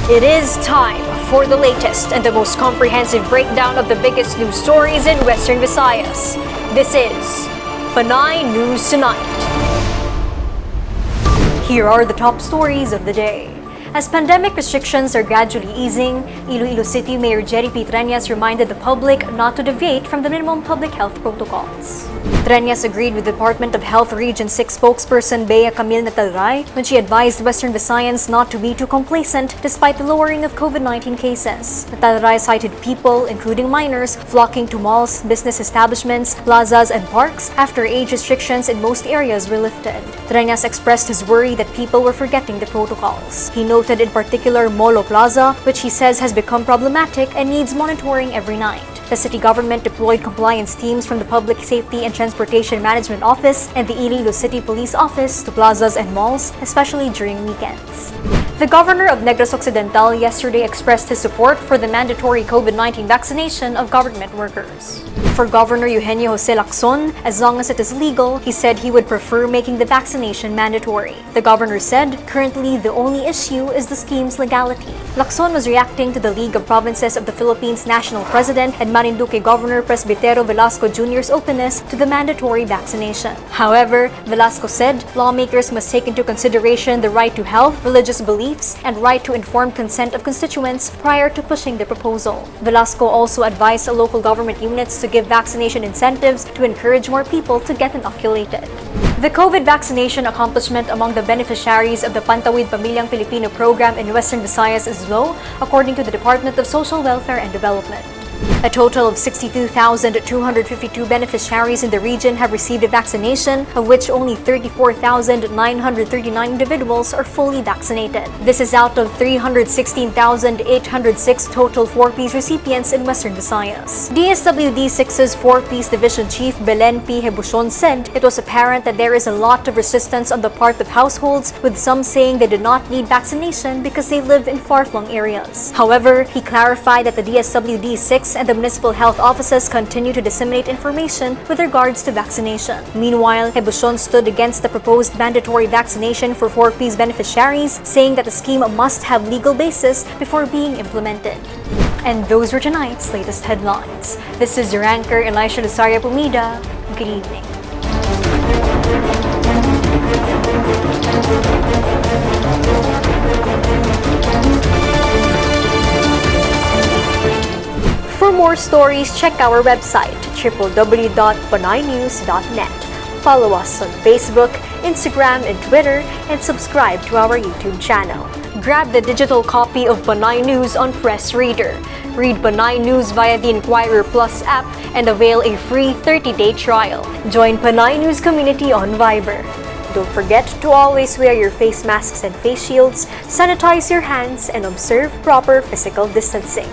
It is time for the latest and the most comprehensive breakdown of the biggest news stories in Western Visayas. This is Panay News Tonight. Here are the top stories of the day. As pandemic restrictions are gradually easing, Iloilo City Mayor Jerry P. Treñas reminded the public not to deviate from the minimum public health protocols. Treñas agreed with Department of Health Region 6 spokesperson Bea Camille Natalray when she advised Western Visayans not to be too complacent despite the lowering of COVID-19 cases. Natalray cited people, including minors, flocking to malls, business establishments, plazas, and parks after age restrictions in most areas were lifted. Treñas expressed his worry that people were forgetting the protocols. He noted in particular Molo Plaza, which he says has become problematic and needs monitoring every night. The city government deployed compliance teams from the Public Safety and Transportation Management Office and the Iloilo City Police Office to plazas and malls, especially during weekends. The governor of Negros Occidental yesterday expressed his support for the mandatory COVID-19 vaccination of government workers. For Governor Eugenio Jose Lacson, as long as it is legal, he said he would prefer making the vaccination mandatory. The governor said, currently the only issue is the scheme's legality. Lacson was reacting to the League of Provinces of the Philippines National President and Marinduque Governor Presbitero Velasco Jr.'s openness to the mandatory vaccination. However, Velasco said lawmakers must take into consideration the right to health, religious beliefs, and right to informed consent of constituents prior to pushing the proposal. Velasco also advised local government units to give vaccination incentives to encourage more people to get inoculated. The COVID vaccination accomplishment among the beneficiaries of the Pantawid Pamilyang Pilipino program in Western Visayas is low, according to the Department of Social Welfare and Development. A total of 62,252 beneficiaries in the region have received a vaccination, of which only 34,939 individuals are fully vaccinated. This is out of 316,806 total 4-piece recipients in Western Visayas. DSWD 6's 4-piece Division Chief Belen P. Hebuson said it was apparent that there is a lot of resistance on the part of households, with some saying they do not need vaccination because they live in far-flung areas. However, he clarified that the DSWD 6 and the municipal health offices continue to disseminate information with regards to vaccination. Meanwhile, Hebuson stood against the proposed mandatory vaccination for 4-piece beneficiaries, saying that the scheme must have legal basis before being implemented. And those were tonight's latest headlines. This is your anchor, Elisha Lusaria Pumida. Good evening. For more stories, check our website, www.panaynews.net. Follow us on Facebook, Instagram, and Twitter, and subscribe to our YouTube channel. Grab the digital copy of Panay News on Press Reader. Read Panay News via the Inquirer Plus app and avail a free 30-day trial. Join Panay News community on Viber. Don't forget to always wear your face masks and face shields, sanitize your hands, and observe proper physical distancing.